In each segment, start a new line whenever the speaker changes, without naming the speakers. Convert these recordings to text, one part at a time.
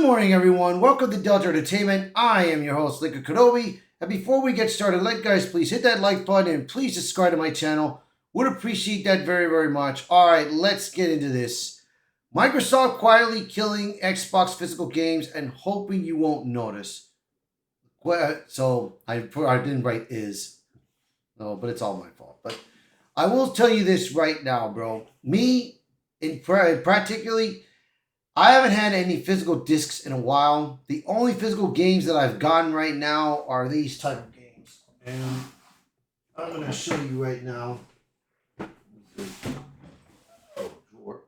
morning, everyone. Welcome to Delta Entertainment. I am your host, Lincoln Kenobi. And before we get started, guys, please hit that like button and please subscribe to my channel. Would appreciate that very, very much. All right, let's get into this. Microsoft quietly killing Xbox physical games and hoping you won't notice. So I didn't write is. No, but it's all my fault. But I will tell you this right now, bro. Me, in particularly, I haven't had any physical discs in a while. The only physical games that I've gotten right now are these type of games. And I'm going to show you right now. Oh, drawer.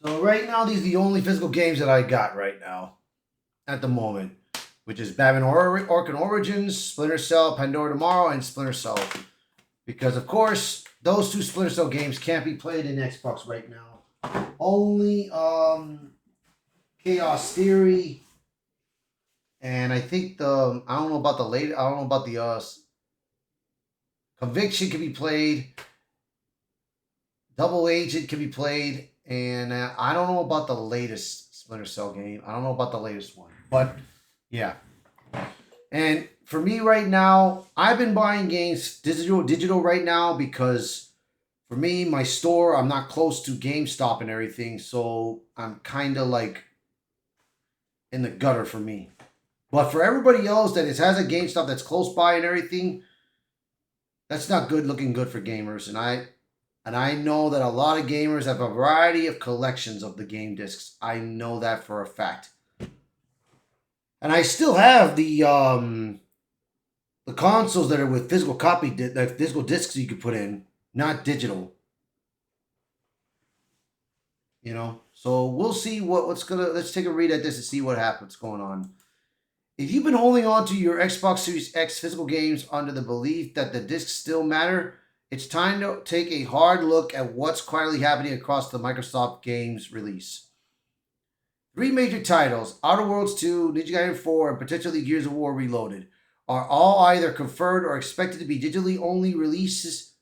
So right now, these are the only physical games that I got right now at the moment, which is Batman Arkham Origins, Splinter Cell, Pandora Tomorrow, and Splinter Cell. Because, of course, those two Splinter Cell games can't be played in Xbox right now. Only Chaos Theory, and I think I don't know about the Conviction can be played. Double Agent can be played, and I don't know about the latest Splinter Cell game. I don't know about the latest one, but yeah. And for me right now, I've been buying games digital right now because for me, my store, I'm not close to GameStop and everything, so I'm kind of like in the gutter for me. But for everybody else that has a GameStop that's close by and everything, that's not looking good for gamers. And I know that a lot of gamers have a variety of collections of the game discs. I know that for a fact. And I still have the consoles that are with physical physical discs you could put in, not digital. You know, so we'll see let's take a read at this and see what's going on. If you've been holding on to your Xbox Series X physical games under the belief that the discs still matter, it's time to take a hard look at what's quietly happening across the Microsoft games release. 3 major titles, Outer Worlds 2, Ninja Gaiden 4, and potentially Gears of War Reloaded, are all either confirmed or expected to be digitally only releases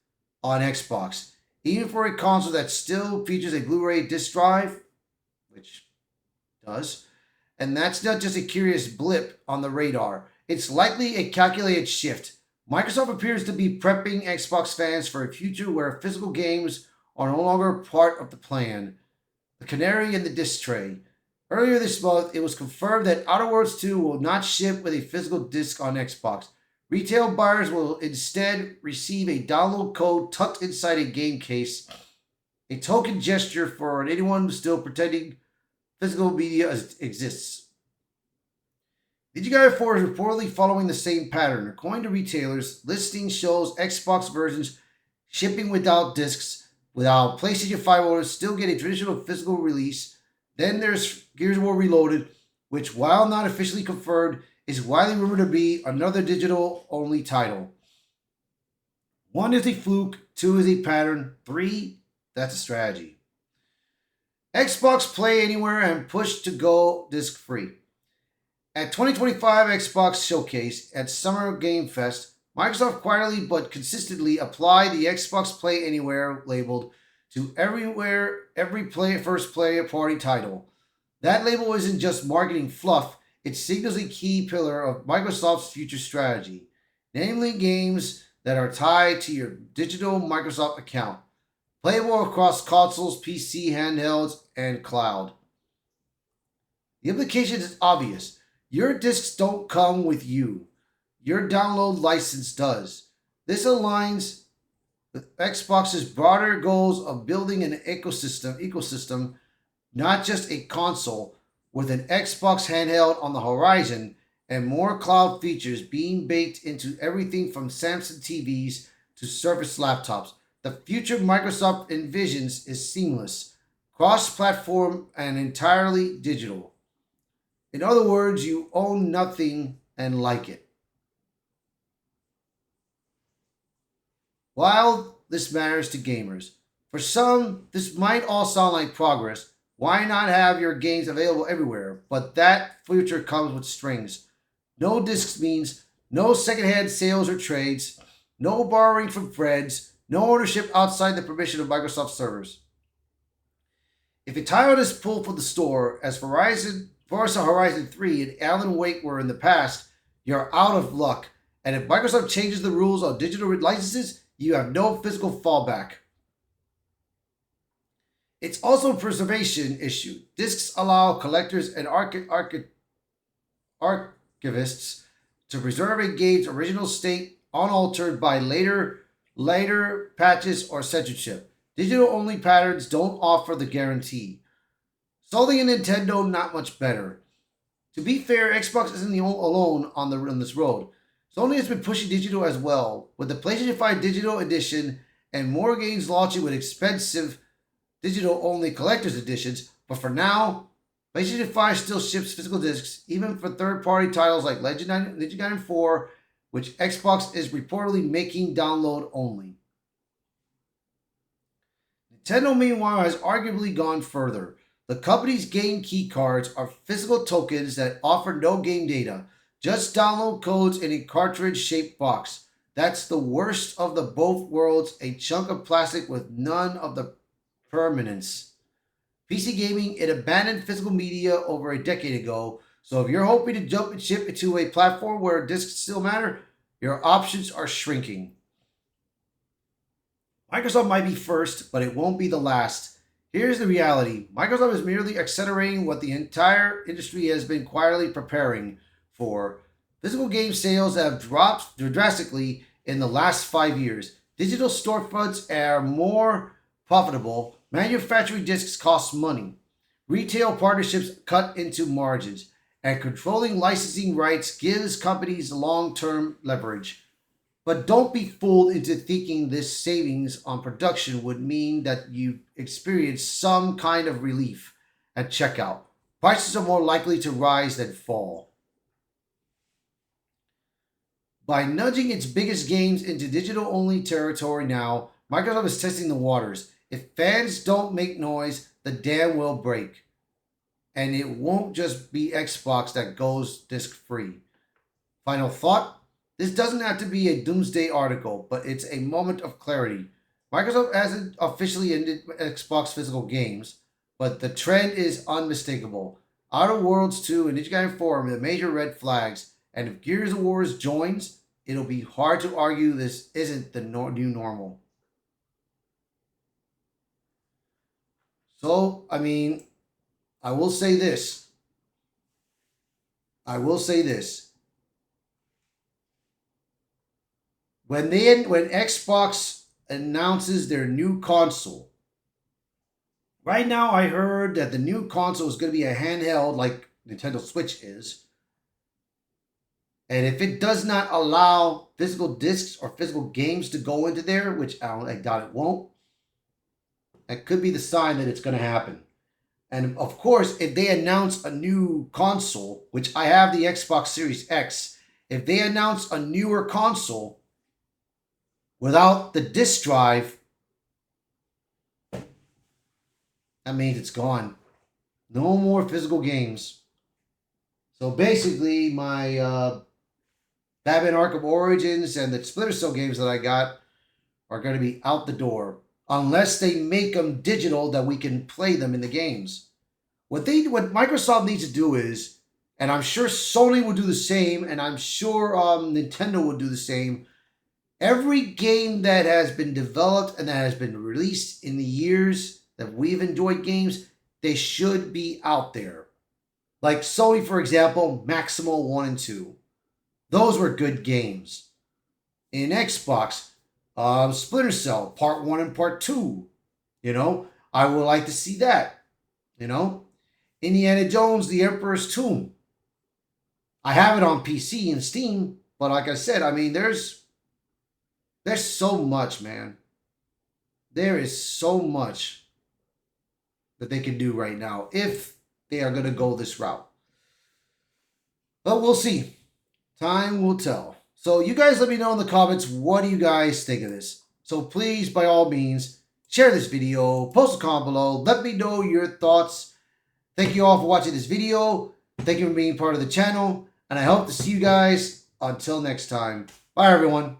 on Xbox. Even for a console that still features a Blu-ray disc drive, which does, and that's not just a curious blip on the radar. It's likely a calculated shift. Microsoft appears to be prepping Xbox fans for a future where physical games are no longer part of the plan. The canary in the disc tray. Earlier this month, it was confirmed that Outer Worlds 2 will not ship with a physical disc on Xbox. Retail buyers will instead receive a download code tucked inside a game case, a token gesture for anyone still pretending physical media exists. Ninja Gaiden 4 is reportedly following the same pattern. According to retailers, listing shows Xbox versions shipping without discs, while PlayStation 5 owners still get a traditional physical release. Then there's Gears of War Reloaded, which, while not officially confirmed, is widely rumored to be another digital-only title. 1 is a fluke, 2 is a pattern, 3, that's a strategy. Xbox Play Anywhere and Push to Go disc-free. At 2025 Xbox Showcase at Summer Game Fest, Microsoft quietly but consistently applied the Xbox Play Anywhere label to every first player party title. That label isn't just marketing fluff, it signals a key pillar of Microsoft's future strategy, namely games that are tied to your digital Microsoft account, playable across consoles, PC, handhelds, and cloud. The implication is obvious. Your discs don't come with you. Your download license does. This aligns with Xbox's broader goals of building an ecosystem, not just a console, with an Xbox handheld on the horizon and more cloud features being baked into everything from Samsung TVs to Surface laptops. The future Microsoft envisions is seamless, cross-platform, and entirely digital. In other words, you own nothing and like it. While this matters to gamers, for some, this might all sound like progress. Why not have your games available everywhere? But that future comes with strings. No discs means no secondhand sales or trades, no borrowing from friends, no ownership outside the permission of Microsoft servers. If a title is pulled from the store, as Forza Horizon 3 and Alan Wake were in the past, you're out of luck. And if Microsoft changes the rules on digital licenses, you have no physical fallback. It's also a preservation issue. Discs allow collectors and archivists to preserve a game's original state unaltered by later patches or censorship. Digital-only patterns don't offer the guarantee. Sony and Nintendo, not much better. To be fair, Xbox isn't alone on this road. Sony has been pushing digital as well, with the PlayStation 5 Digital Edition and more games launching with expensive digital-only collector's editions. But for now, PlayStation 5 still ships physical discs, even for third-party titles like Ninja Gaiden 4, which Xbox is reportedly making download only. Nintendo, meanwhile, has arguably gone further. The company's game key cards are physical tokens that offer no game data, just download codes in a cartridge-shaped box. That's the worst of the both worlds, a chunk of plastic with none of the permanence. PC gaming, it abandoned physical media over a decade ago, so if you're hoping to jump and ship into a platform where discs still matter, your options are shrinking. Microsoft might be first, but it won't be the last. Here's the reality. Microsoft is merely accelerating what the entire industry has been quietly preparing for. Physical game sales have dropped drastically in the last 5 years. Digital storefronts are more profitable. Manufacturing discs cost money. Retail partnerships cut into margins. And controlling licensing rights gives companies long-term leverage. But don't be fooled into thinking this savings on production would mean that you experience some kind of relief at checkout. Prices are more likely to rise than fall. By nudging its biggest games into digital-only territory now, Microsoft is testing the waters. If fans don't make noise, the dam will break. And it won't just be Xbox that goes disc-free. Final thought? This doesn't have to be a doomsday article, but it's a moment of clarity. Microsoft hasn't officially ended Xbox physical games, but the trend is unmistakable. Outer Worlds 2 and Ninja Gaiden 4 are the major red flags, and if Gears of War joins, it'll be hard to argue this isn't the new normal. So, I will say this. When Xbox announces their new console, right now I heard that the new console is going to be a handheld like Nintendo Switch is. And if it does not allow physical discs or physical games to go into there, which I doubt it won't, that could be the sign that it's going to happen. And of course, if they announce a new console, which I have the Xbox Series X, if they announce a newer console without the disc drive, that means it's gone. No more physical games. So basically, my Batman Arkham Origins and the Splinter Cell games that I got are going to be out the door. Unless they make them digital that we can play them in the games. What Microsoft needs to do is, and I'm sure Sony will do the same, and I'm sure Nintendo will do the same. Every game that has been developed and that has been released in the years that we've enjoyed games, they should be out there. Like Sony, for example, Maximo 1 and 2. Those were good games. In Xbox, Splinter Cell, Part 1 and Part 2. I would like to see that. Indiana Jones, The Emperor's Tomb. I have it on PC and Steam, but like I said, there's so much, man. There is so much that they can do right now if they are going to go this route. But we'll see. Time will tell. So you guys let me know in the comments, what do you guys think of this? So please, by all means, share this video, post a comment below, let me know your thoughts. Thank you all for watching this video. Thank you for being part of the channel. And I hope to see you guys until next time. Bye, everyone.